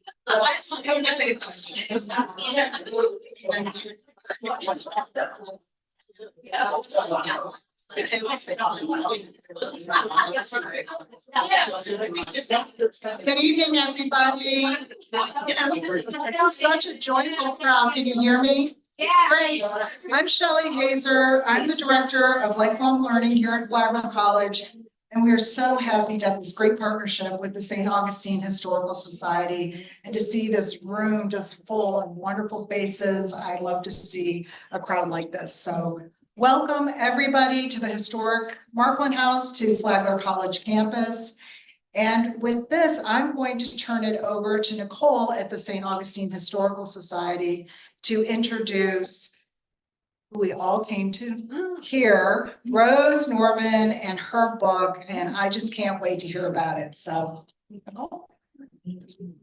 Good evening, everybody. It's such a joyful crowd. Can you hear me? Yeah. Great. I'm Shelley Hazer. I'm the director of lifelong learning here at Flagler College. And we are so happy to have this great partnership with the St. Augustine Historical Society and to see this room just full of wonderful faces. I love to see a crowd like this. So welcome everybody to the historic Markland House to Flagler College campus. And with this, I'm going to turn it over to Nicole at the St. Augustine Historical Society to introduce who we all came to hear, Rose Norman and her book, and I just can't wait to hear about it. So, Nicole. Good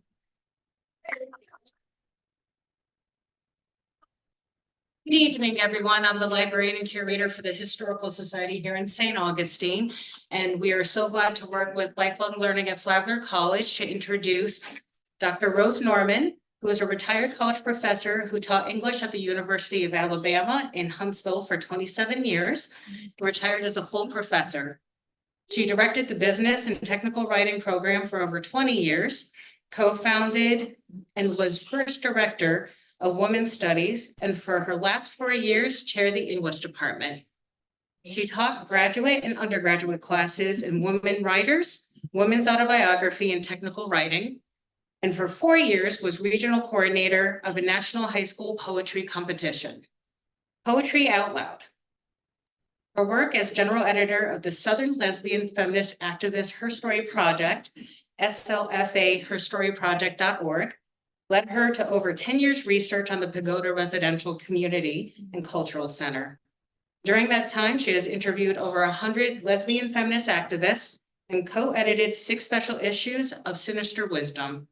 evening, everyone. I'm the librarian and curator for the Historical Society here in St. Augustine, and we are so glad to work with Lifelong Learning at Flagler College to introduce Dr. Rose Norman, who is a retired college professor who taught English at the University of Alabama in Huntsville for 27 years, retired as a full professor. She directed the business and technical writing program for over 20 years, co-founded and was first director of Women's Studies, and for her last 4 years, chaired the English department. She taught graduate and undergraduate classes in women writers, women's autobiography, and technical writing, and for 4 years was regional coordinator of a national high school poetry competition. Poetry Out Loud. Her work as general editor of the Southern Lesbian Feminist Activist Her Story Project, SLFA herstoryproject.org, led her to over 10 years research on the Pagoda Residential Community and Cultural Center. During that time, she has interviewed over 100 lesbian feminist activists and co-edited 6 special issues of Sinister Wisdom.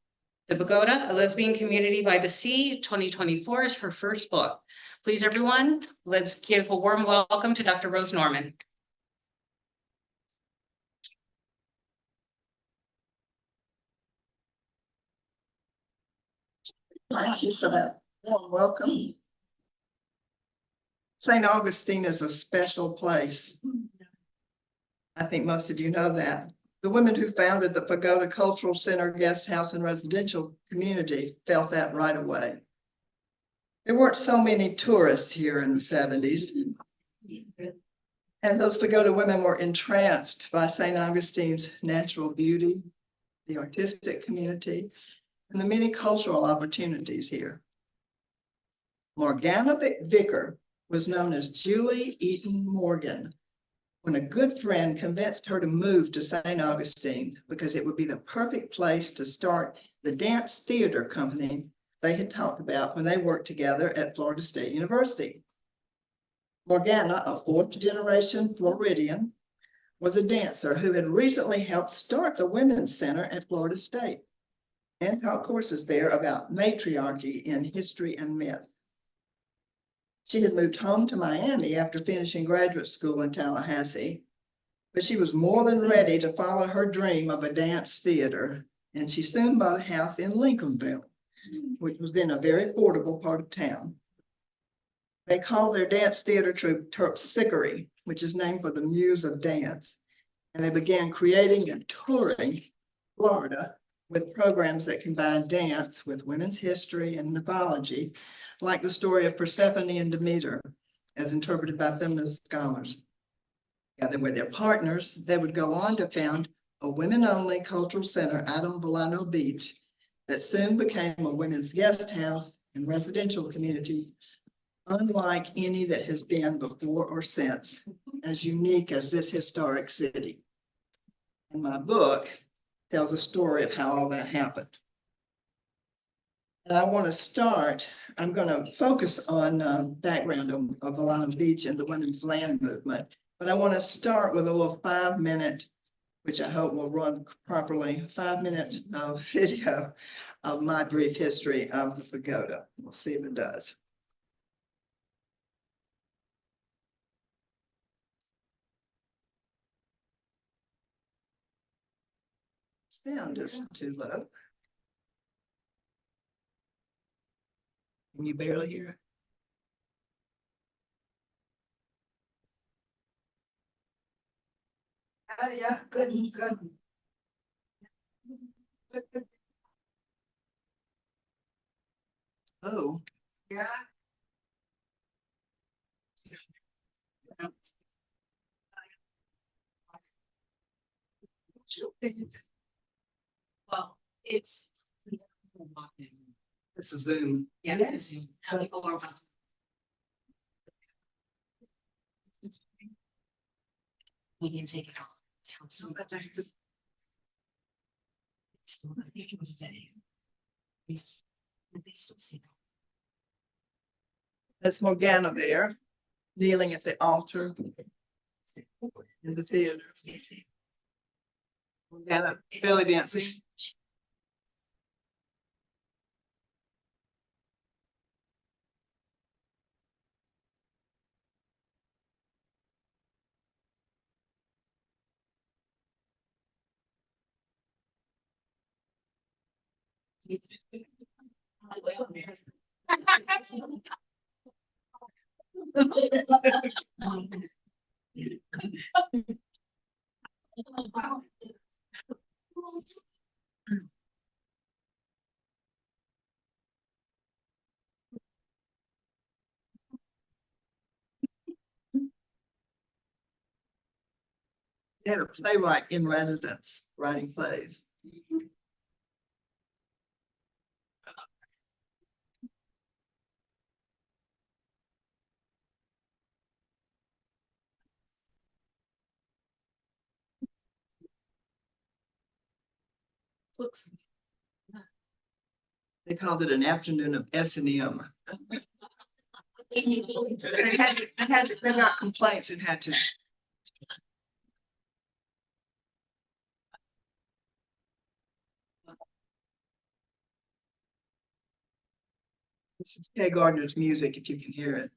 The Pagoda, a Lesbian Community by the Sea, 2024 is her first book. Please, everyone, let's give a warm welcome to Dr. Rose Norman. Thank you for that warm welcome. St. Augustine is a special place. I think most of you know that. The women who founded the Pagoda Cultural Center, Guest House, and Residential Community felt that right away. There weren't so many tourists here in the 70s. And those Pagoda women were entranced by St. Augustine's natural beauty, the artistic community, and the many cultural opportunities here. Morgana Vicker was known as Julie Eaton Morgan when a good friend convinced her to move to St. Augustine because it would be the perfect place to start the dance theater company they had talked about when they worked together at Florida State University. Morgana, a 4th-generation Floridian, was a dancer who had recently helped start the Women's Center at Florida State and taught courses there about matriarchy in history and myth. She had moved home to Miami after finishing graduate school in Tallahassee, but she was more than ready to follow her dream of a dance theater, and she soon bought a house in Lincolnville, which was then a very affordable part of town. They called their dance theater troupe Terpsichore, which is named for the muse of dance, and they began creating and touring Florida with programs that combine dance with women's history and mythology, like the story of Persephone and Demeter, as interpreted by feminist scholars. Together with their partners, they would go on to found a women-only cultural center out on Volano Beach that soon became a women's guest house and residential community, unlike any that has been before or since, as unique as this historic city. And my book tells a story of how all that happened. And I want to start, I'm going to focus on background of Alana Beach and the women's land movement. But I want to start with a little 5-minute, which I hope will run properly, 5-minute video of my brief history of the pagoda. We'll see if it does. Sound is too low. Can you barely hear it? Oh, yeah, good, good. Oh, Yeah. Well, it's. it's a Zoom. Yeah, Yes. how people are. We can take it off. So but there's. It's still, I think it was today. They still see That's Morgana there, kneeling at the altar in the theater. that. Morgana belly dancing. They had a playwright in residence writing plays. Looks. They called it an afternoon of S&M. They got complaints and had to. This is Kay Gardner's music, if you can hear it.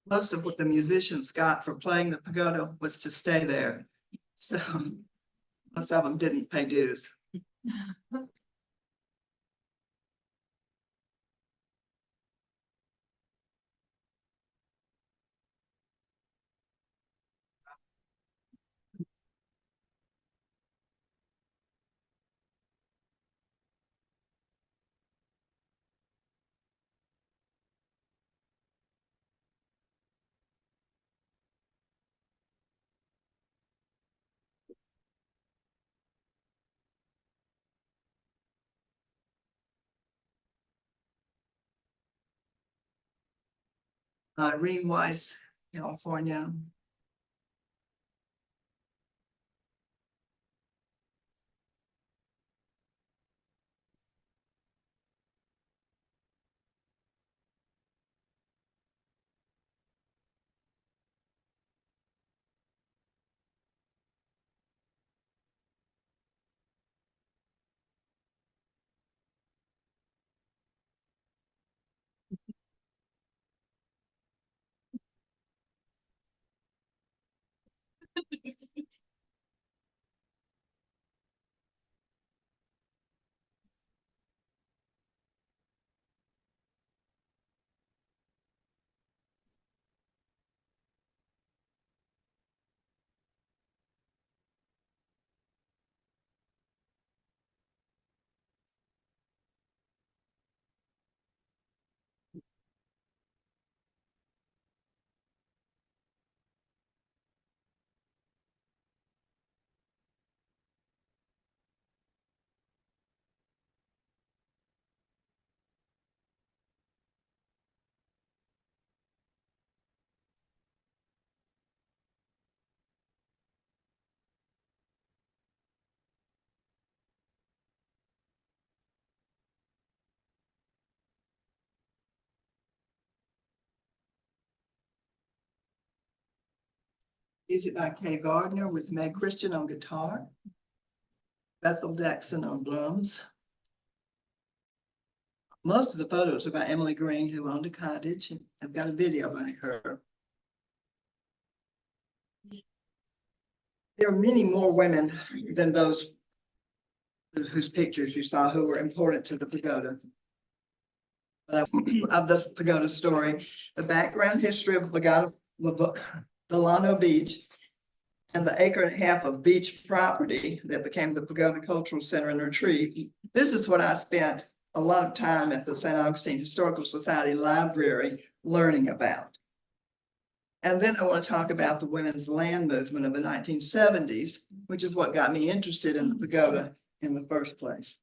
Most of what the musicians got for playing the pagoda was to stay there. So most of them didn't pay dues. Irene Weiss, California. Music by Kay Gardner with Meg Christian on guitar. Bethel Jackson on drums. Most of the photos are by Emily Green, who owned a cottage. I've got a video by her. There are many more women than those whose pictures you saw who were important to the pagoda. Of the pagoda story, the background history of Delano Beach, and the acre and a half of beach property that became the Pagoda Cultural Center and Retreat. This is what I spent a lot of time at the St. Augustine Historical Society Library learning about. And then I want to talk about the women's land movement of the 1970s, which is what got me interested in the pagoda in the first place.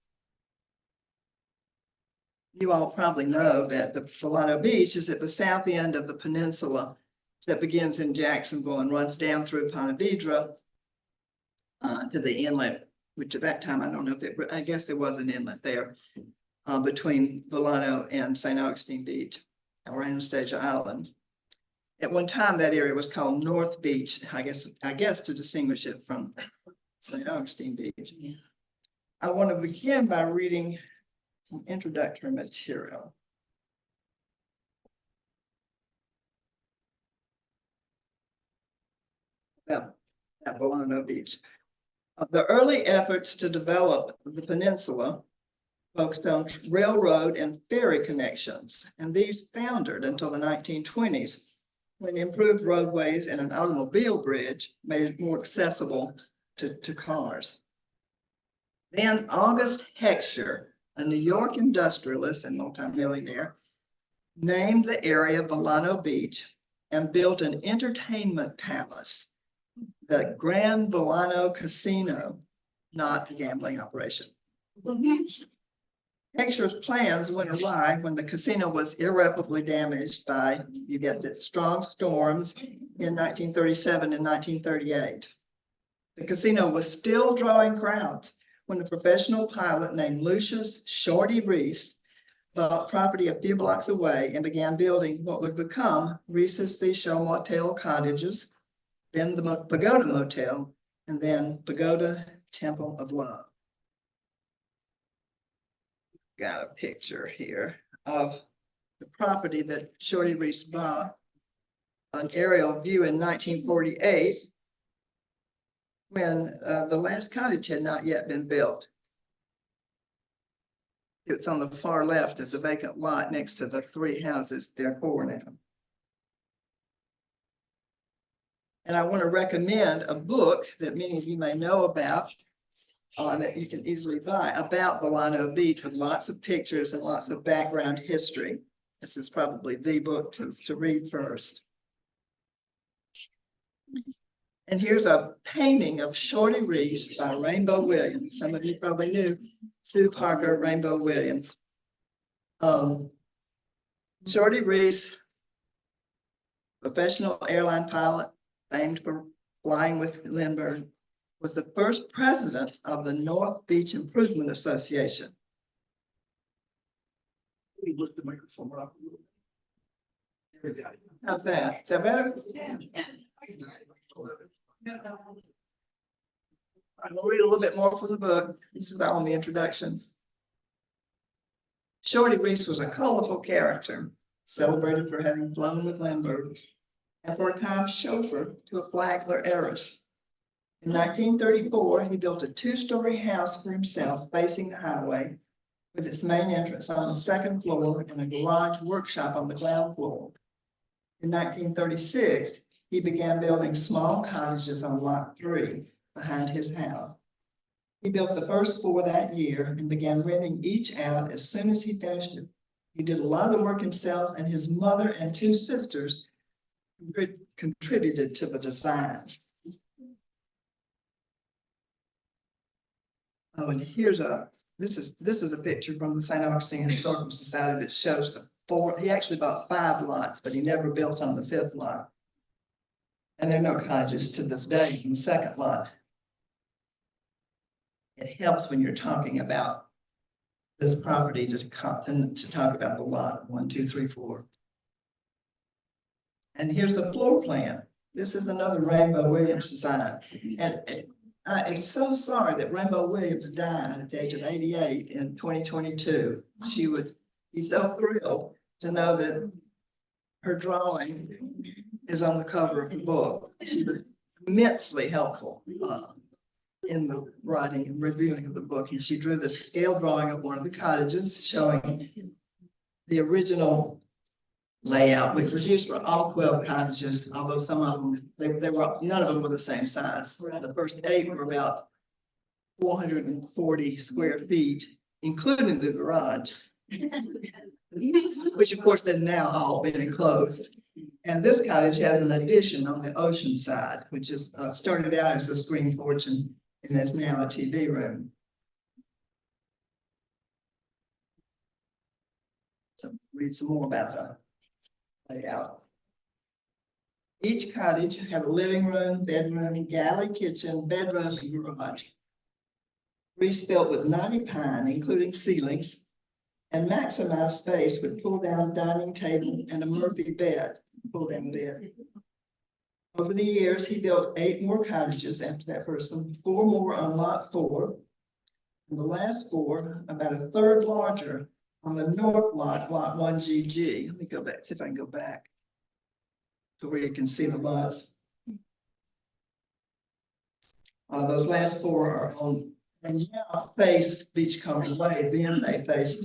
You all probably know that the Delano Beach is at the south end of the peninsula that begins in Jacksonville and runs down through Ponte Vedra to the inlet, which at that time, I don't know if I guess there was an inlet there between Delano and St. Augustine Beach or Anastasia Island. At one time, that area was called North Beach, I guess to distinguish it from St. Augustine Beach. I want to begin by reading some introductory material. At Delano Beach. The early efforts to develop the peninsula focused on railroad and ferry connections, and these foundered until the 1920s, when improved roadways and an automobile bridge made it more accessible to cars. Then August Heckscher, a New York industrialist and multimillionaire, named the area Delano Beach and built an entertainment palace, the Grand Delano Casino, not a gambling operation. Heckscher's plans went awry when the casino was irreparably damaged by, you guessed it, strong storms in 1937 and 1938. The casino was still drawing crowds when a professional pilot named Lucius Shorty Reese bought property a few blocks away and began building what would become Reese's Seashore Motel Cottages, then the Pagoda Motel, and then Pagoda Temple of Love. Got a picture here of the property that Shorty Reese bought, an aerial view in 1948, when the last cottage had not yet been built. It's on the far left as a vacant lot next to the three houses, there are four now. And I want to recommend a book that many of you may know about, that you can easily buy, about Delano Beach, with lots of pictures and lots of background history. This is probably the book to read first. And here's a painting of Shorty Reese by Rainbow Williams. Some of you probably knew Sue Parker, Rainbow Williams. Shorty Reese, professional airline pilot, famed for flying with Lindbergh, was the first president of the North Beach Improvement Association. Let me lift the microphone up a little bit. How's that? Is that better? Yeah. I'm gonna read a little bit more from the book. This is all in the introductions. Shorty Reese was a colorful character, celebrated for having flown with Lindbergh, and for a time chauffeur to a Flagler heiress. In 1934, he built a two-story house for himself facing the highway, with its main entrance on the second floor and a garage workshop on the ground floor. In 1936, he began building small cottages on Lot 3 behind his house. He built the first 4 that year and began renting each out as soon as he finished it. He did a lot of the work himself, and his mother and 2 sisters contributed to the design. Oh, and here's this is a picture from the St. Augustine Historical Society that shows he actually bought 5 lots, but he never built on the 5th lot. And there are no cottages to this day in the 2nd lot. It helps when you're talking about this property to talk about the lot 1, 2, 3, 4. And here's the floor plan. This is another Rainbow Williams design. And I am so sorry that Rainbow Williams died at the age of 88 in 2022. She would be so thrilled to know that her drawing is on the cover of the book. She was immensely helpful in the writing and reviewing of the book. And she drew the scale drawing of one of the cottages showing the original layout, which was used for all 12 cottages, although some of them, they were, none of them were the same size. The first 8 were about 440 square feet, including the garage, which of course they've now all been enclosed. And this cottage has an addition on the ocean side, which is started out as a screen porch and is now a TV room. So read some more about that layout. Each cottage had a living room, bedroom, galley, kitchen, bedrooms, and garage. Rebuilt with 90 pine, including ceilings, and maximized space with pull-down dining table and a Murphy bed, pull-down bed. Over the years, he built 8 more cottages after that first one, 4 more on lot 4, and the last 4, about a third larger, on the north lot, lot 1GG. Let me go back, see if I can go back to where you can see the lots. Those last 4 are on, and now face Beachcomber Way, then they faced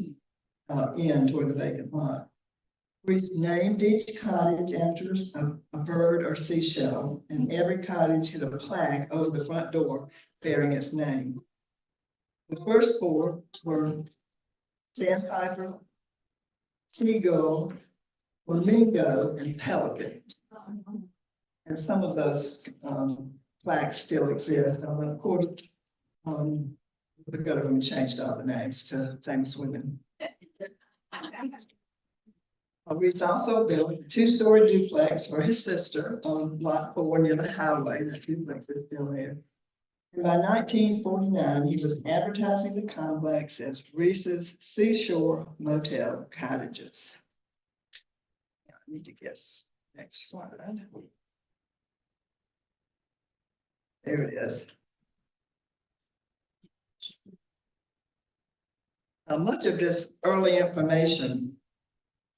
in toward the vacant lot. We named each cottage after a bird or seashell, and every cottage had a plaque over the front door bearing its name. The first 4 were sandpiper, seagull, flamingo, and pelican. And some of those plaques still exist. And of course, the Pagoda women changed all the names to famous women. Reese also built a 2-story duplex for his sister on lot 4 near the highway. That duplex is still there. And by 1949, he was advertising the complex as Reese's Seashore Motel Cottages. I need to get next slide. There it is. Much of this early information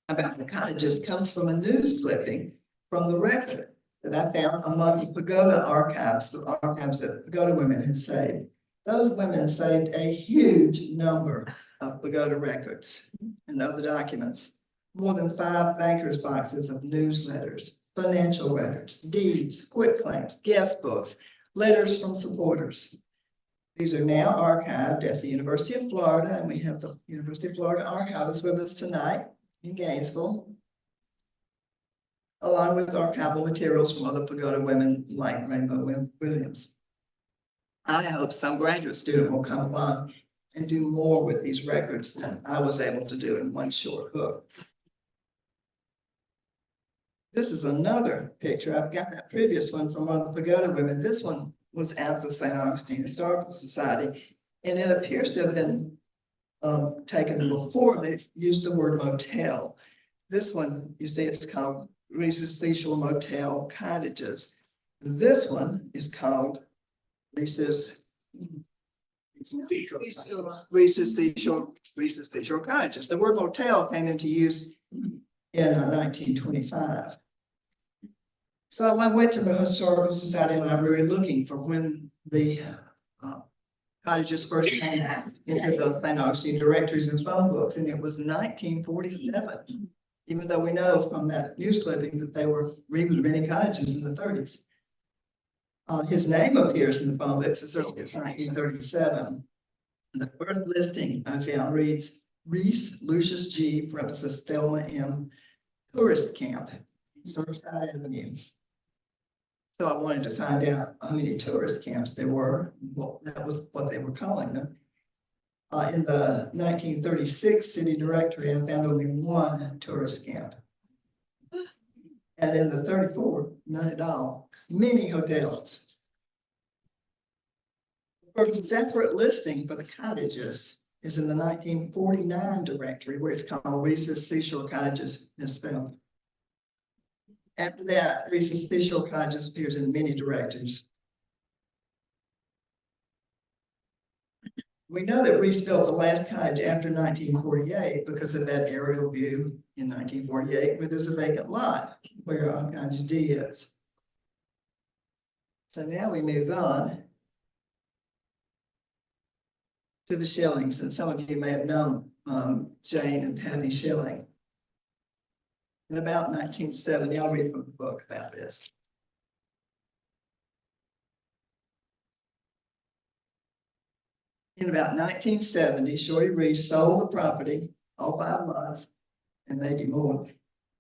about the cottages comes from a news clipping from the record that I found among the Pagoda archives, the archives that Pagoda women had saved. Those women saved a huge number of Pagoda records and other documents, more than 5 bankers' boxes of newsletters, financial records, deeds, quitclaims, guest books, letters from supporters. These are now archived at the University of Florida, and we have the University of Florida archivist with us tonight in Gainesville, along with archival materials from other Pagoda women like Rainbow Williams. I hope some graduate student will come along and do more with these records than I was able to do in one short book. This is another picture. I've got that previous one from one of the Pagoda women. This one was at the St. Augustine Historical Society, and it appears to have been taken before they used the word motel. This one, you see, it's called Reese's Seashore Motel Cottages. This one is called Reese's Seashore Cottages. The word motel came into use in 1925. So I went to the Historical Society Library looking for when the cottages first came into the St. Augustine directories and phone books, and it was 1947. Even though we know from that news clipping that they were many cottages in the 30s. His name appears in the phone books as early as 1937. The first listing I found reads Reese Lucius G. parenthesis Thelma M. Tourist Camp, Surfside Avenue. So I wanted to find out how many tourist camps there were. Well, that was what they were calling them. In the 1936 city directory, I found only 1 tourist camp. And in the 34, none at all. Many hotels. The first separate listing for the cottages is in the 1949 directory, where it's called Reese's Seashore Cottages misspelled. After that, Reese's Seashore Cottages appears in many directors. We know that Reese built the last cottage after 1948 because of that aerial view in 1948 where there's a vacant lot where Cottage D is. So now we move on to the Schillings, and some of you may have known Jane and Patty Schilling. In about 1970, I'll read from the book about this. In about 1970, Shorty Reese sold the property, all 5 lots, and maybe more,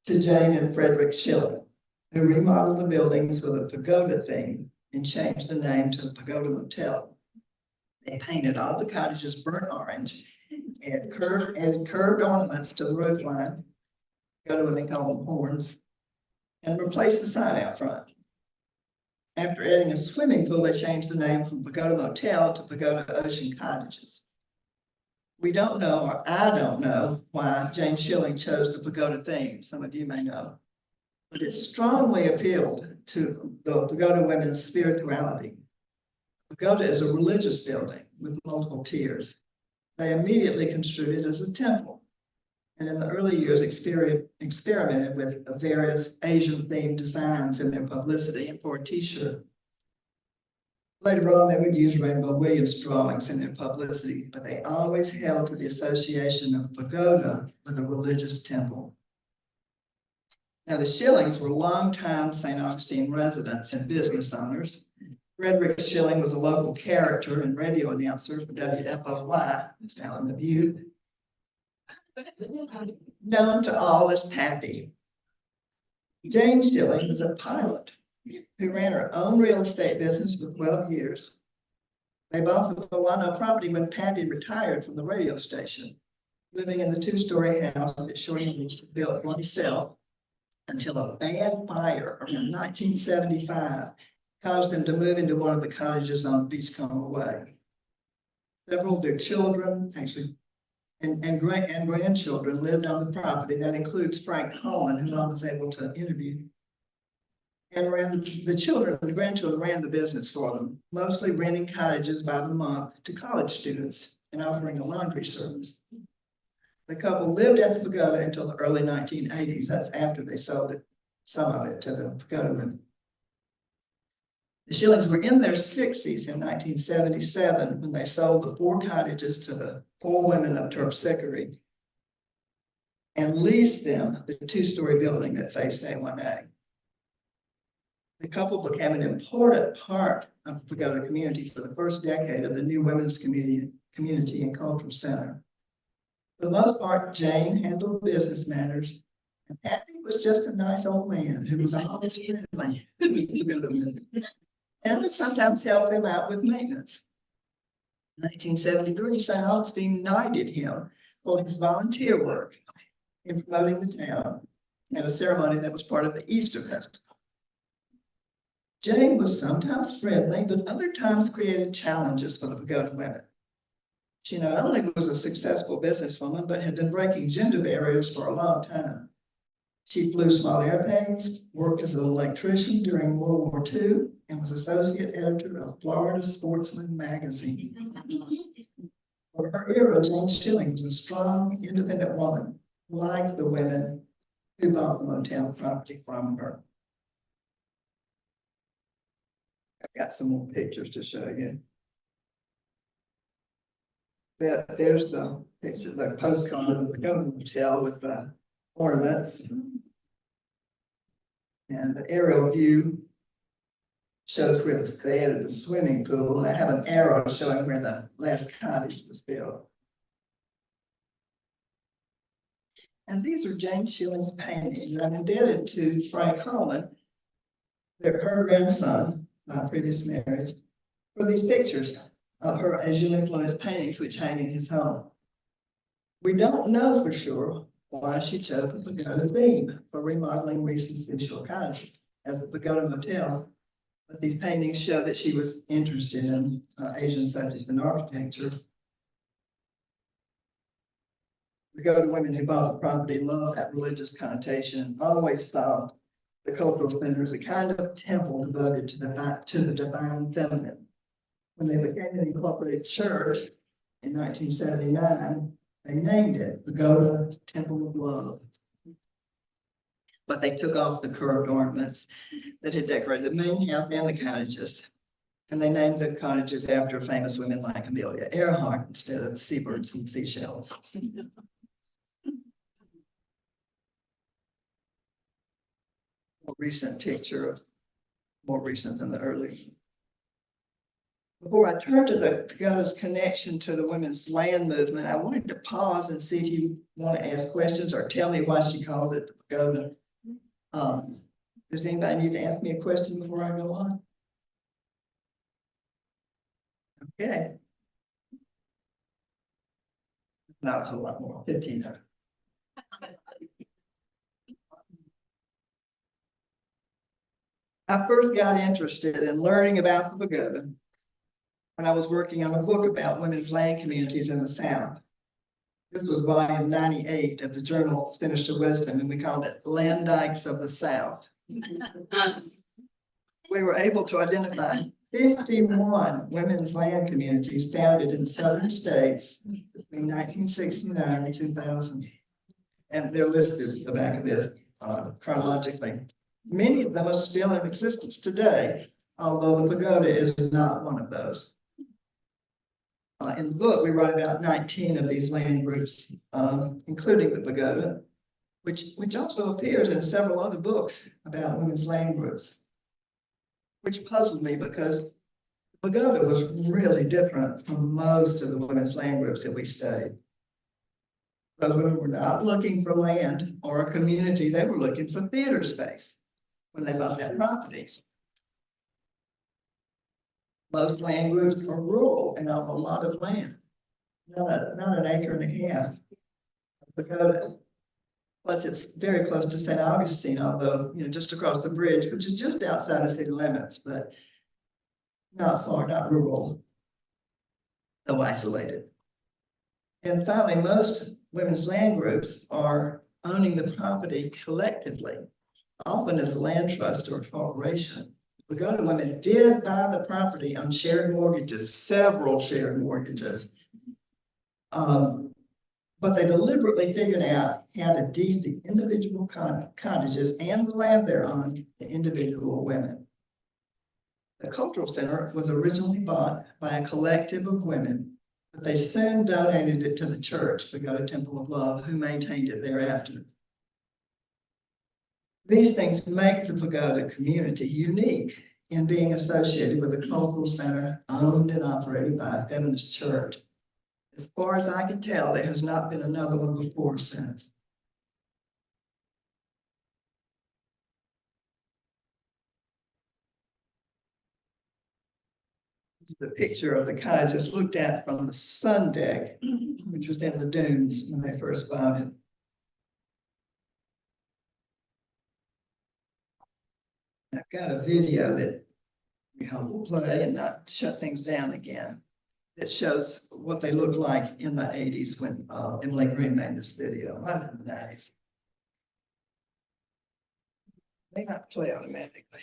to Jane and Frederick Schilling, who remodeled the buildings with a pagoda theme and changed the name to the Pagoda Motel. They painted all the cottages burnt orange and curved ornaments to the roof line, pagoda women call them horns, and replaced the sign out front. After adding a swimming pool, they changed the name from Pagoda Motel to Pagoda Ocean Cottages. We don't know, or I don't know, why Jane Schilling chose the pagoda theme. Some of you may know. But it strongly appealed to the pagoda women's spirituality. Pagoda is a religious building with multiple tiers. They immediately construed it as a temple, and in the early years experimented with various Asian-themed designs in their publicity and for a t-shirt. Later on, they would use Rainbow Williams drawings in their publicity, but they always held to the association of pagoda with a religious temple. Now, the Schillings were longtime St. Augustine residents and business owners. Frederick Schilling was a local character and radio announcer for WFOY, Fountain of Youth, known to all as Pappy. Jane Schilling was a pilot who ran her own real estate business for 12 years. They bought the Milano property when Pappy retired from the radio station, living in the 2-story house that Shorty Reese built for himself until a bad fire around 1975 caused them to move into one of the cottages on Beachcomber Way. Several of their children, actually, and grandchildren lived on the property. That includes Frank Holman, who I was able to interview. And the grandchildren ran the business for them, mostly renting cottages by the month to college students and offering a laundry service. The couple lived at the Pagoda until the early 1980s. That's after they sold it, some of it, to the Pagoda women. The Schillings were in their 60s in 1977 when they sold the 4 cottages to the 4 women of Terpsichore and leased them the 2-story building that faced A1A. The couple became an important part of the Pagoda community for the first decade of the new women's community and cultural center. For the most part, Jane handled business matters, and Pappy was just a nice old man who was always friendly and would sometimes help them out with maintenance. In 1973, St. Augustine knighted him for his volunteer work in promoting the town at a ceremony that was part of the Easter festival. Jane was sometimes friendly, but other times created challenges for the Pagoda women. She not only was a successful businesswoman, but had been breaking gender barriers for a long time. She flew small airplanes, worked as an electrician during World War II, and was associate editor of Florida Sportsman magazine. For her era, Jane Schilling was a strong, independent woman, like the women who bought the motel property from her. I've got some more pictures to show you. There's the picture, the postcard of the Pagoda Motel with the ornaments. And the aerial view shows where they added the swimming pool. And I have an arrow showing where the last cottage was built. And these are Jane Schilling's paintings. I'm indebted to Frank Holman, her grandson, my previous marriage, for these pictures of her Asian influenced paintings which hang in his home. We don't know for sure why she chose the Pagoda theme for remodeling Reese's Seashore Cottage as the Pagoda Motel, but these paintings show that she was interested in Asian subjects and architecture. Pagoda women who bought the property loved that religious connotation and always saw The cultural center is a kind of temple devoted to the divine feminine. When they became an incorporated church in 1979, they named it Pagoda Temple of Love. But they took off the curved ornaments that had decorated the main house and the cottages. And they named the cottages after famous women like Amelia Earhart instead of seabirds and seashells. More recent picture of more recent than the early. Before I turn to the Pagoda's connection to the women's land movement, I wanted to pause and see if you want to ask questions or tell me why she called it the Pagoda. Does anybody need to ask me a question before I go on? Okay. Not a whole lot more, 15 of it. I first got interested in learning about the Pagoda when I was working on a book about women's land communities in the South. This was volume 98 of the journal Sinister Wisdom, and we called it Land Dykes of the South. We were able to identify 51 women's land communities founded in southern states between 1969 and 2000. And they're listed at the back of this chronologically. Many of them are still in existence today, although the Pagoda is not one of those. In the book, we write about 19 of these land groups, including the Pagoda, which also appears in several other books about women's land groups, which puzzled me because the Pagoda was really different from most of the women's land groups that we studied. Those women were not looking for land or a community, they were looking for theater space when they bought that property. Most land groups are rural and on a lot of land, not an acre and a half. Pagoda. Plus, it's very close to St. Augustine, although, just across the bridge, which is just outside of city limits, but not far, not rural, though isolated. And finally, most women's land groups are owning the property collectively, often as a land trust or a corporation. Pagoda women did buy the property on shared mortgages, several shared mortgages. But they deliberately figured out how to deed the individual cottages and the land thereon to individual women. The cultural center was originally bought by a collective of women, but they soon donated it to the church, Pagoda Temple of Love, who maintained it thereafter. These things make the Pagoda community unique in being associated with a cultural center owned and operated by a feminist church. As far as I can tell, there has not been another one before or since. This is the picture of the cottages looked at from the sun deck, which was in the dunes when they first bought it. I've got a video that we hope will play and not shut things down again. That shows what they looked like in the 80s when Emily Green made this video. Might have been the 90s. May not play automatically.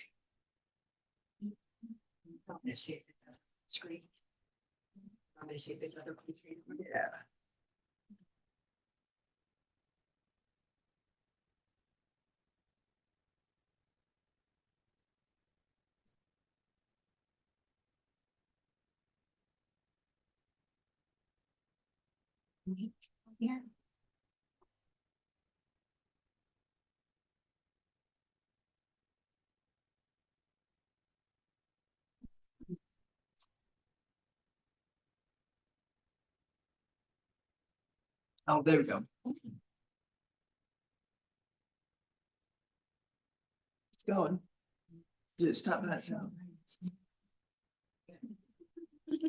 Want me to see if it does screen? Want me to see if it does screen? Yeah. Yeah. Oh, there we go. It's going. Did it stop that sound?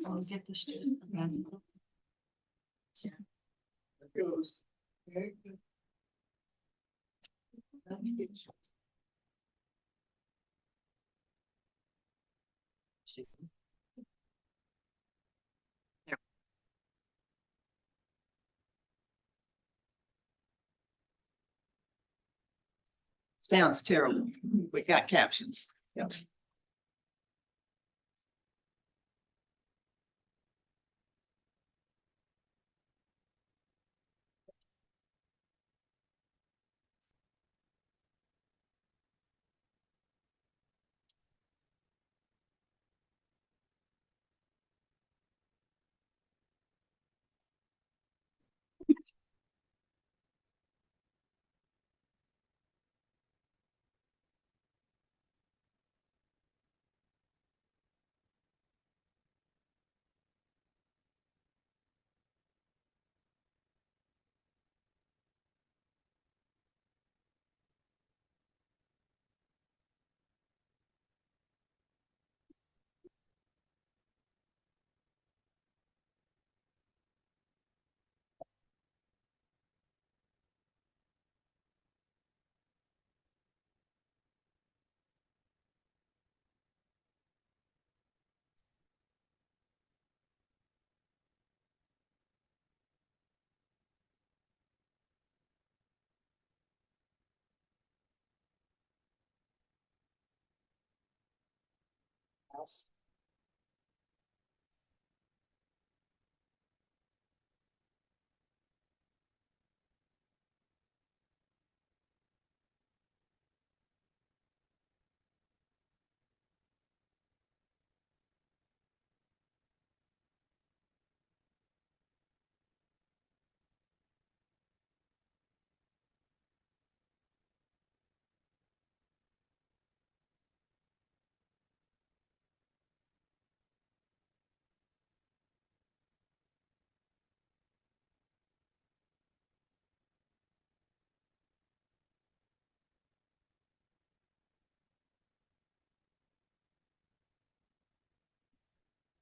I'll get this to. It goes. Sounds terrible. We got captions. Yep.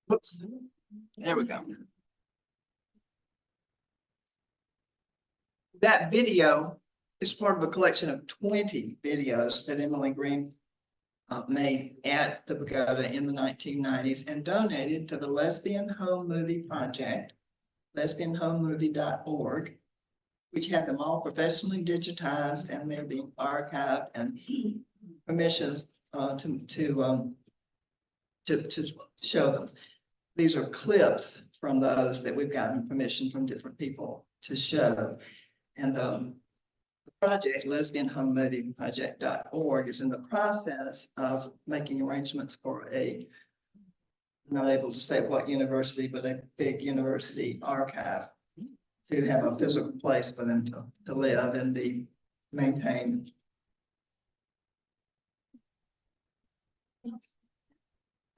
Whoops. There we go. That video is part of a collection of 20 videos that Emily Green made at the Pagoda in the 1990s and donated to the Lesbian Home Movie Project, lesbianhomemovie.org, which had them all professionally digitized and they're being archived and permissions to show them. These are clips from those that we've gotten permission from different people to show. And the project, lesbianhomemovieproject.org, is in the process of making arrangements for I'm not able to say what university, but a big university archive to have a physical place for them to live and be maintained.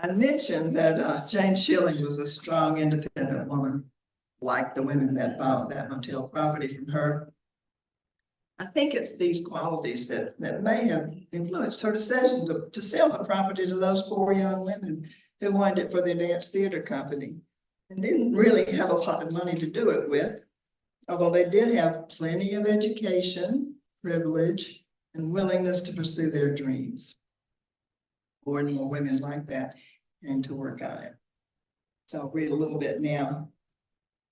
I mentioned that Jane Schilling was a strong, independent woman, like the women that bought that hotel property from her. I think it's these qualities that may have influenced her decision to sell the property to those 4 young women who wanted it for their dance theater company and didn't really have a lot of money to do it with, although they did have plenty of education, privilege, and willingness to pursue their dreams. More and more women like that and to work on it. So I'll read a little bit now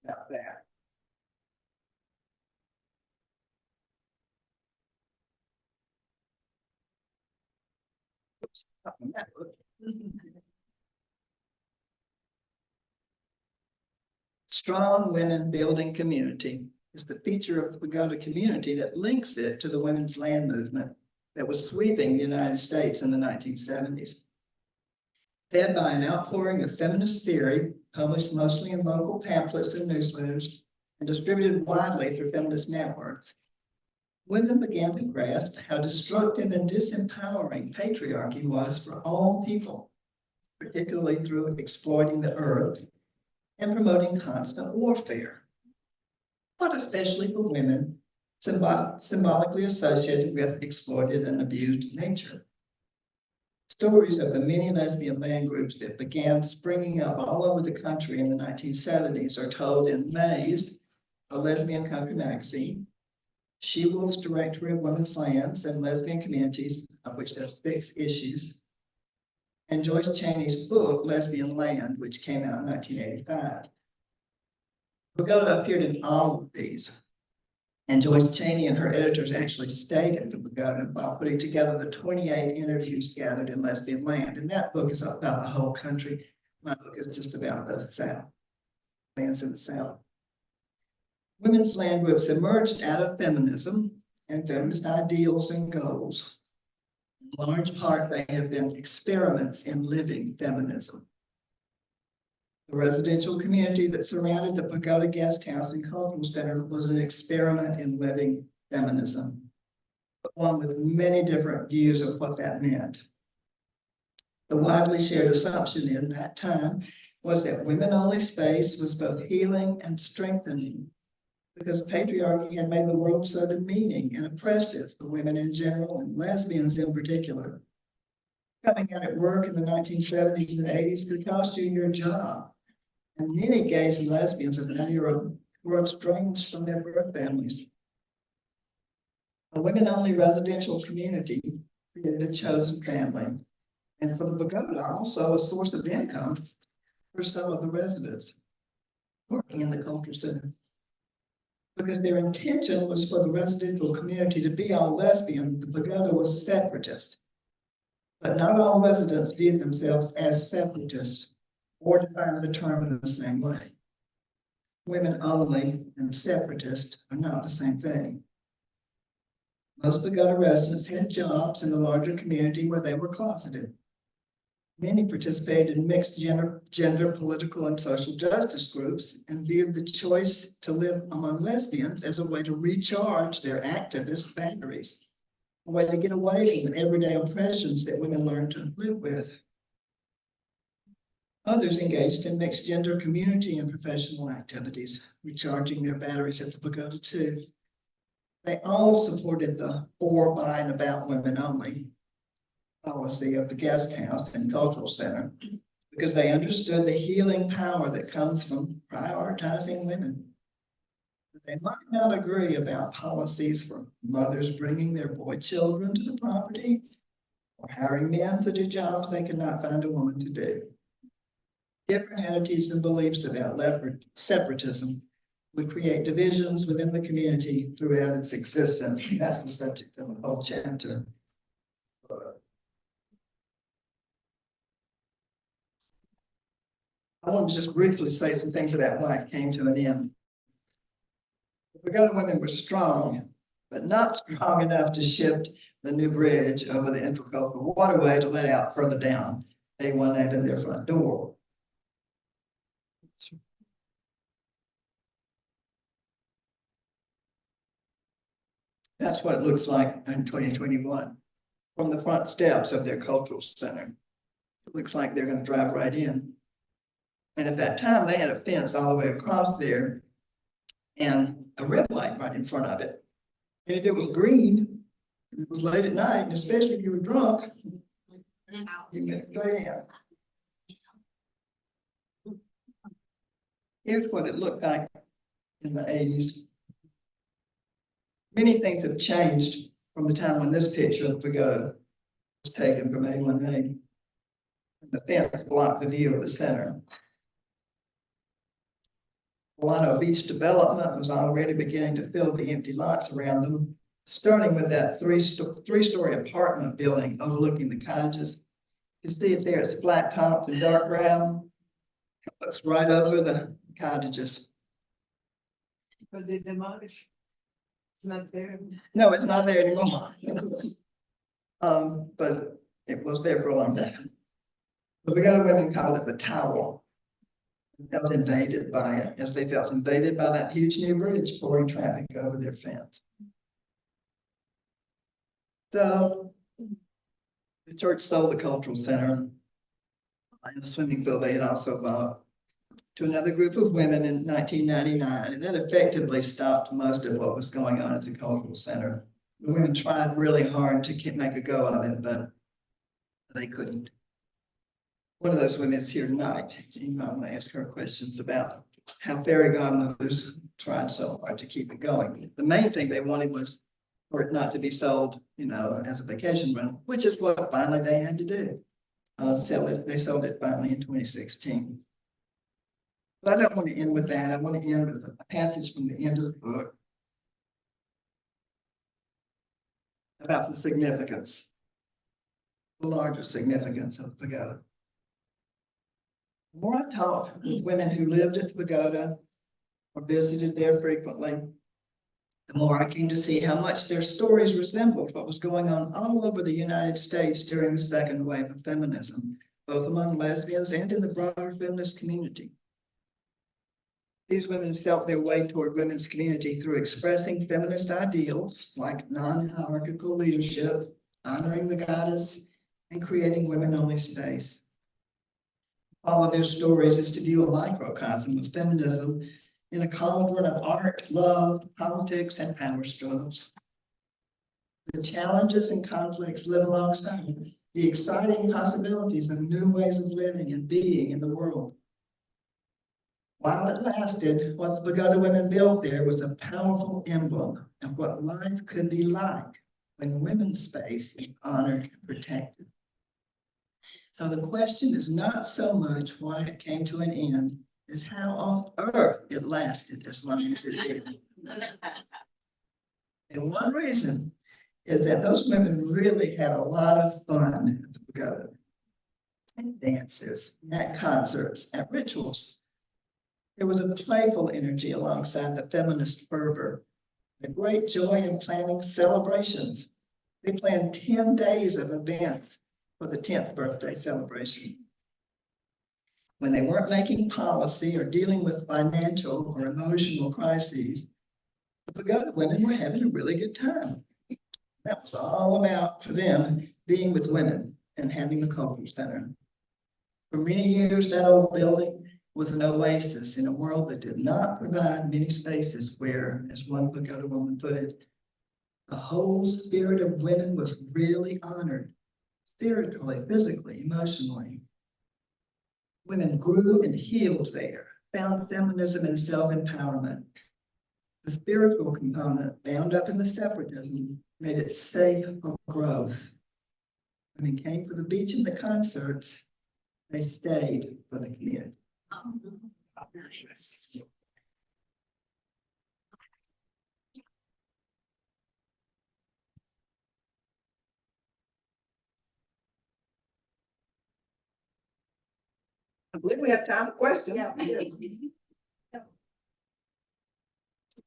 about that. Oops, not on that book. Strong women building community is the feature of the Pagoda community that links it to the women's land movement that was sweeping the United States in the 1970s. Fed by an outpouring of feminist theory, published mostly in local pamphlets and newsletters, and distributed widely through feminist networks, women began to grasp how destructive and disempowering patriarchy was for all people, particularly through exploiting the earth and promoting constant warfare, but especially for women, symbolically associated with exploited and abused nature. Stories of the many lesbian land groups that began springing up all over the country in the 1970s are told in May's, a lesbian country magazine, She-Wolf's Directory of Women's Lands and Lesbian Communities, of which there are 6 issues, and Joyce Chaney's book, Lesbian Land, which came out in 1985. Pagoda appeared in all of these. And Joyce Cheney and her editors actually stayed at the Pagoda while putting together the 28 interviews gathered in Lesbian Land. And that book is about the whole country. My book is just about the South, lands in the South. Women's land groups emerged out of feminism and feminist ideals and goals. In large part, they have been experiments in living feminism. The residential community that surrounded the Pagoda Guest House and Cultural Center was an experiment in living feminism, but one with many different views of what that meant. The widely shared assumption in that time was that women-only space was both healing and strengthening, because patriarchy had made the world so demeaning and oppressive for women in general and lesbians in particular. Coming out at work in the 1970s and 80s could cost you your job. And many gays and lesbians of that era were estranged from their birth families. A women-only residential community created a chosen family, and for the Pagoda, also a source of income for some of the residents working in the cultural center. Because their intention was for the residential community to be all lesbian, the Pagoda was separatist. But not all residents viewed themselves as separatists or define the term in the same way. Women only and separatist are not the same thing. Most Pagoda residents had jobs in the larger community where they were closeted. Many participated in mixed gender, political, and social justice groups and viewed the choice to live among lesbians as a way to recharge their activist batteries, a way to get away from the everyday oppressions that women learned to live with. Others engaged in mixed gender community and professional activities, recharging their batteries at the Pagoda too. They all supported the for, by, and about women only policy of the guest house and cultural center because they understood the healing power that comes from prioritizing women. They might not agree about policies for mothers bringing their boy children to the property or hiring men to do jobs they could not find a woman to do. Different attitudes and beliefs about separatism would create divisions within the community throughout its existence. And that's the subject of the whole chapter. I want to just briefly say some things about why it came to an end. The Pagoda women were strong, but not strong enough to shift the new bridge over the intercultural waterway to let out further down A1A than their front door. That's what it looks like in 2021 from the front steps of their cultural center. It looks like they're going to drive right in. And at that time, they had a fence all the way across there and a red light right in front of it. And if it was green, it was late at night, and especially if you were drunk, you went straight in. Here's what it looked like in the 80s. Many things have changed from the time when this picture of the Pagoda was taken from A1A. The fence blocked the view of the center. Milano Beach development was already beginning to fill the empty lots around them, starting with that three-story apartment building overlooking the cottages. You see it there, it's flat topped and dark brown. It looks right over the cottages. But they demolished. It's not there. No, it's not there anymore. But it was there for a long time. The Pagoda women called it the Tower. Felt invaded by it, as they felt invaded by that huge new bridge pouring traffic over their fence. So the church sold the cultural center and the swimming pool they had also bought to another group of women in 1999, and that effectively stopped most of what was going on at the cultural center. The women tried really hard to make a go of it, but they couldn't. One of those women is here tonight. You might want to ask her questions about how fairy godmothers tried so hard to keep it going. The main thing they wanted was for it not to be sold, as a vacation rental, which is what finally they had to do. Sell it. They sold it finally in 2016. But I don't want to end with that. I want to end with a passage from the end of the book. about the significance, the larger significance of the pagoda. The more I talked with women who lived at the pagoda or visited there frequently, the more I came to see how much their stories resembled what was going on all over the United States during the second wave of feminism, both among lesbians and in the broader feminist community. These women felt their way toward women's community through expressing feminist ideals like non-hierarchical leadership, honoring the goddess, and creating women-only space. All of their stories is to view a microcosm of feminism in a cauldron of art, love, politics, and power struggles. The challenges and conflicts live alongside the exciting possibilities of new ways of living and being in the world. While it lasted, what the Pagoda women built there was a powerful emblem of what life could be like when women's space is honored and protected. So the question is not so much why it came to an end, as how on earth it lasted as long as it did. And one reason is that those women really had a lot of fun at the Pagoda. At dances, at concerts, at rituals. There was a playful energy alongside the feminist fervor, a great joy in planning celebrations. They planned 10 days of events for the 10th birthday celebration. When they weren't making policy or dealing with financial or emotional crises, the Pagoda women were having a really good time. That was all about, for them, being with women and having a cultural center. For many years, that old building was an oasis in a world that did not provide many spaces where, as one Pagoda woman put it, the whole spirit of women was really honored, spiritually, physically, emotionally. Women grew and healed there, found feminism and self-empowerment. The spiritual component, bound up in the separatism, made it safe for growth. Women came for the beach and the concerts. They stayed for the community. I believe we have time for questions. Yeah, we do.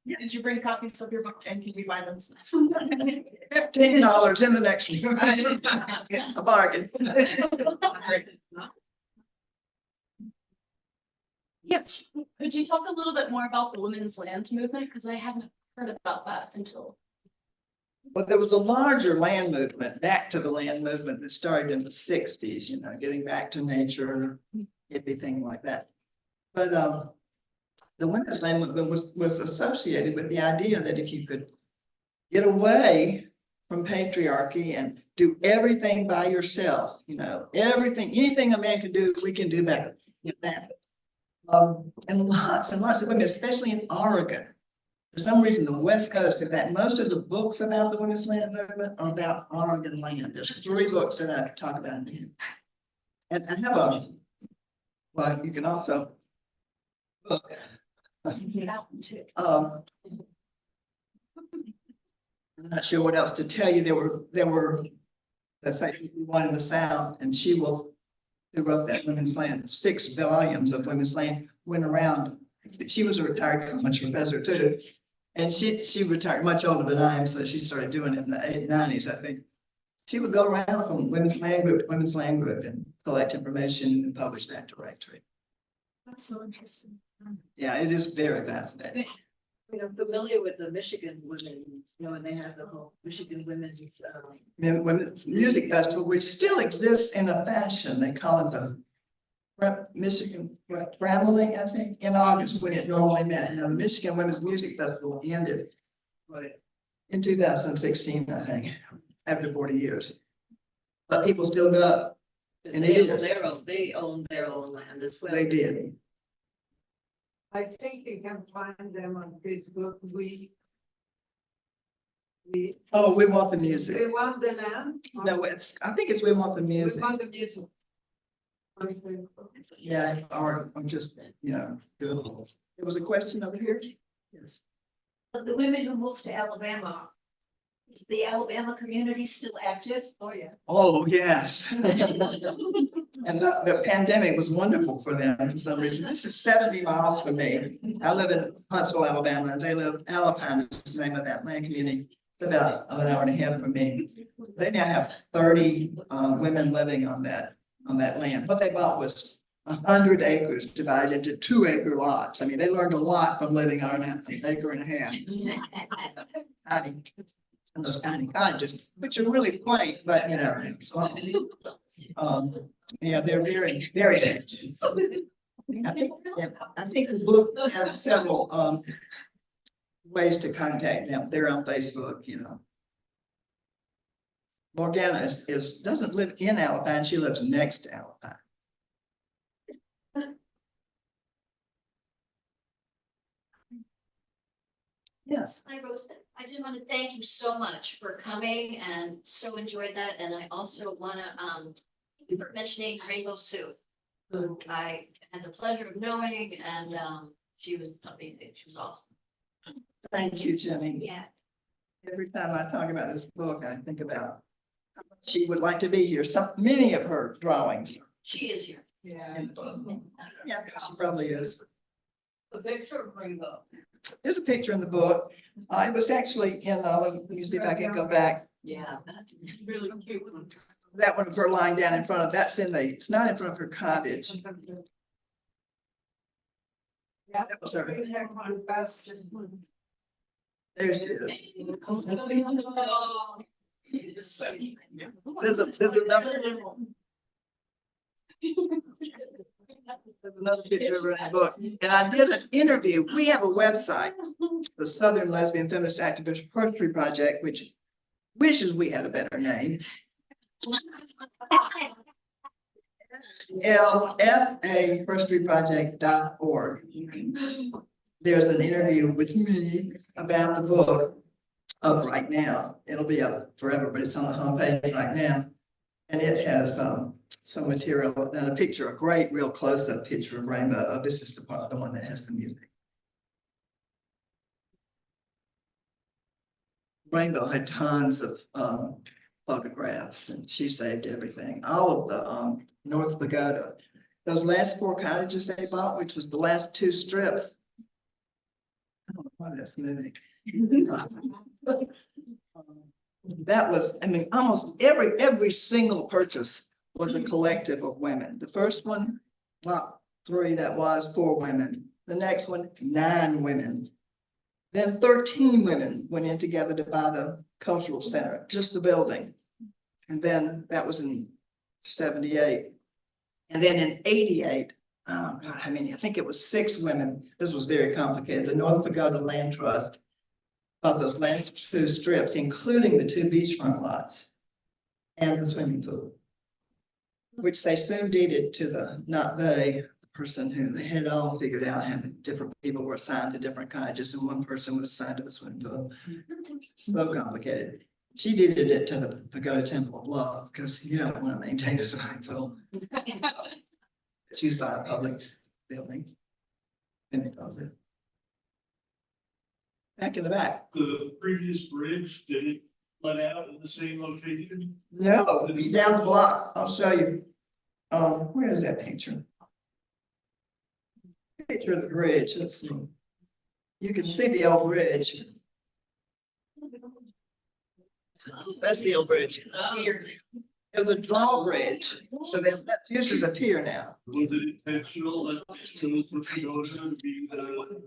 Did you bring copies of your book and can we buy them? $15 in the next one. A bargain. Yep. Could you talk a little bit more about the women's land movement? Because I hadn't heard about that until. Well, there was a larger land movement, back to the land movement that started in the 60s, you know, getting back to nature, everything like that. But the women's land movement was associated with the idea that if you could get away from patriarchy and do everything by yourself, you know, anything a man can do, we can do better. You know, that. And lots of women, especially in Oregon. For some reason, the West Coast, in fact, most of the books about the women's land movement are about Oregon land. There's 3 books that I talk about here. And I have well, you can also look. I'm not sure what else to tell you. There were, let's say, one in the South, and who wrote that Women's Land, 6 volumes of Women's Land, went around. She was a retired college professor too. And she retired much older than I am, so she started doing it in the 90s, I think. She would go around from Women's Land Group to Women's Land Group and collect information and publish that directory. That's so interesting. Yeah, it is very fascinating. I'm familiar with the Michigan women, you know, and they have the whole Michigan women's. Women's Music Festival, which still exists in a fashion. They call it the Michigan Family, I think, in August when it normally met. You know, the Michigan Women's Music Festival ended in 2016, I think, after 40 years. But people still go. And it is. They own their own land as well. They did. I think you can find them on Facebook. We Oh, we want the music. want the land. No, I think it's we want the We music. want the music. Yeah, or just, you know, Google. There was a question over here. Yes. Of the women who moved to Alabama, Is the Alabama community still active? Oh, yeah. Oh, yes. And the pandemic was wonderful for them for some reason. This is 70 miles from me. I live in Huntsville, Alabama, and they live, Alpine is the name of that land community. It's about an hour and a half from me. They now have 30 women living on that land. What they bought was 100 acres divided into 2-acre lots. I mean, they learned a lot from living on an acre and a half. Tiny, and those tiny cottages, which are really quaint, but you know, it's fun. Yeah, they're very, very active. I think the book has several ways to contact them. They're on Facebook, you know. Morgana doesn't live in Alpine, she lives next to Alpine. Yes. Hi, Rose. I just want to thank you so much for coming and so enjoyed that. And I also want to, thank you for mentioning Rainbow Sue, who I had the pleasure of knowing, and she was amazing. She was awesome. Thank you, Jenny. Yeah. Every time I talk about this book, I think about how much she would like to be here. Many of her drawings are She is here. Yeah. in the book. Yeah, she probably is. The picture of Rainbow. There's a picture in the book. It was actually in, let me see if I can go back. Yeah. Really cute. That one of her lying down in front of, it's not in front of her cottage. Yeah. That was her. There There she is. There's another picture of her in the book. And I did an interview. We have a website, the Southern Lesbian Feminist Activist History Project, which wishes we had a better name. LFAHistoryproject.org. There's an interview with me about the book up right now. It'll be up forever, but it's on the homepage right now. And it has some material and a picture, a great real close-up picture of Rainbow. This is the one that has the music. Rainbow had tons of photographs, and she saved everything. All of the North Pagoda, those last 4 cottages they bought, which was the last 2 strips. I don't know why that's moving. That was, I mean, almost every single purchase was a collective of women. The first one, lot 3, that was 4 women. The next one, 9 women. Then 13 women went in together to buy the cultural center, just the building. And then that was in 78. And then in 88, oh God, I mean, I think it was 6 women. This was very complicated. The North Pagoda Land Trust bought those last 2 strips, including the 2 beachfront lots and the swimming pool, which they soon deeded to the person who they had it all figured out, having different people were assigned to different cottages, and one person was assigned to the swimming pool. So complicated. She deeded it to the Pagoda Temple of Love because you don't want to maintain a swimming pool. It's used by a public building. And it does it. Back in the back. The previous bridge, did it let out in the same location? No, it's down the block. I'll show you. Where is that picture? Picture of the bridge. Let's see. You can see the old bridge. That's the old bridge. It was a drawbridge, so that's used as a pier now. Was it intentional that it was going to be the?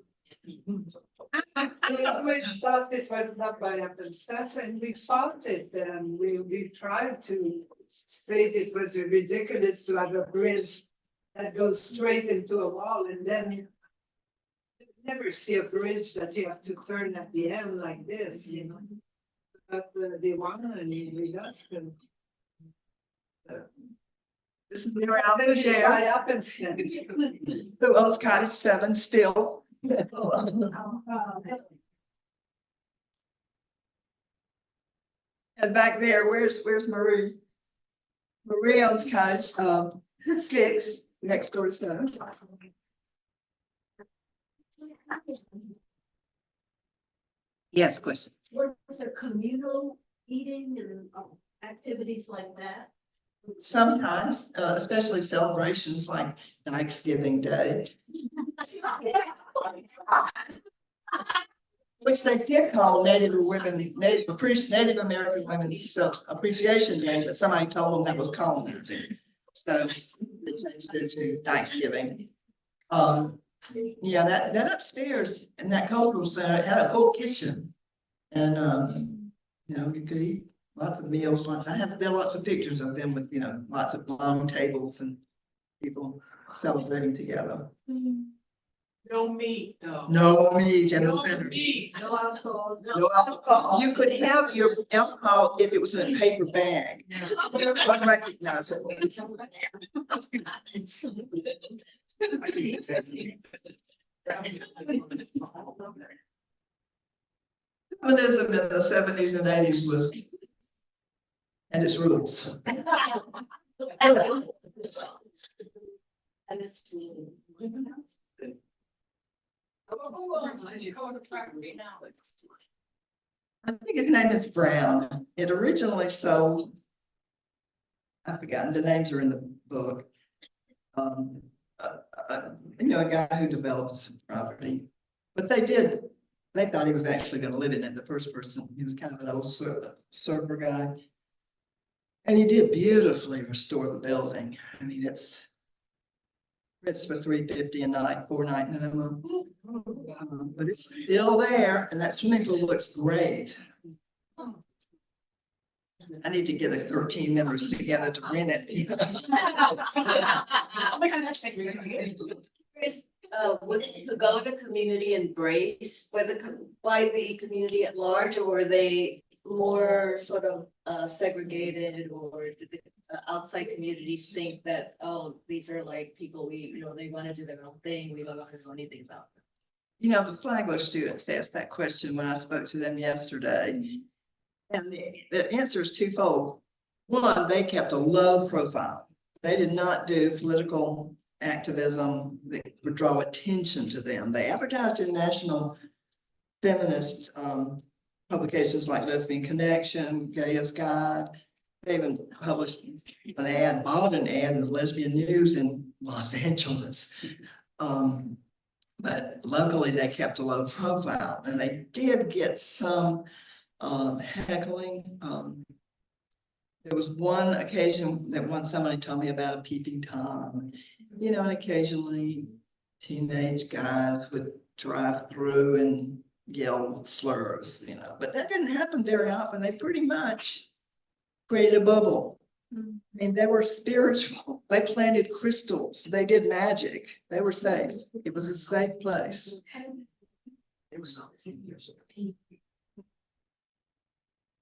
We always thought it was not by happenstance, and we fought it, and we tried to say it was ridiculous to have a bridge that goes straight into a wall, and then you never see a bridge that you have to turn at the end like this, you know. But they want and we got them. This is near Al By Boucher, happenstance. who owns Cottage 7 still. And back there, where's Marie? Marie owns Cottage 6 next door to 7. Yes, question. Was there communal eating and activities like that? Sometimes, especially celebrations like Thanksgiving Day, which they did call Native American Women's Appreciation Day, but somebody told them that was colonizing. So they changed it to Thanksgiving. Yeah, that upstairs in that cultural center had a full kitchen. And, you know, you could eat lots of meals. There are lots of pictures of them with, you know, lots of long tables and people celebrating together. No meat, though. No meat in the No center. meat, no alcohol. No alcohol. You could have your alcohol if it was in a paper bag. Unrecognizable. Feminism in the 70s and 80s was, and its rules. I think his name is Brown. It originally sold, I've forgotten, the names are in the book. You know, a guy who develops property, but they thought he was actually going to live in it, the first person. He was kind of an old surfer guy. And he did beautifully restore the building. I mean, it's for $350 a night, 4-night minimum. But it's still there, and that swimming pool looks great. I need to get 13 members together to rent it. Was the Pagoda community embraced by the community at large, or were they more sort of segregated, or did the outside communities think that, oh, these are like people they want to do their own thing, we don't want to know anything about them? You know, the Flagler students asked that question when I spoke to them yesterday. And the answer is twofold. One, they kept a low profile. They did not do political activism that would draw attention to them. They advertised in national feminist publications like Lesbian Connection, Gay as God. They even published an ad, bought an ad in the Lesbian News in Los Angeles. But locally, they kept a low profile, and they did get some heckling. There was one occasion that somebody told me about a peeping Tom. You know, and occasionally teenage guys would drive through and yell slurs, you know, but that didn't happen very often. They pretty much created a bubble. I mean, they were spiritual. They planted crystals. They did magic. They were safe. It was a safe place. It was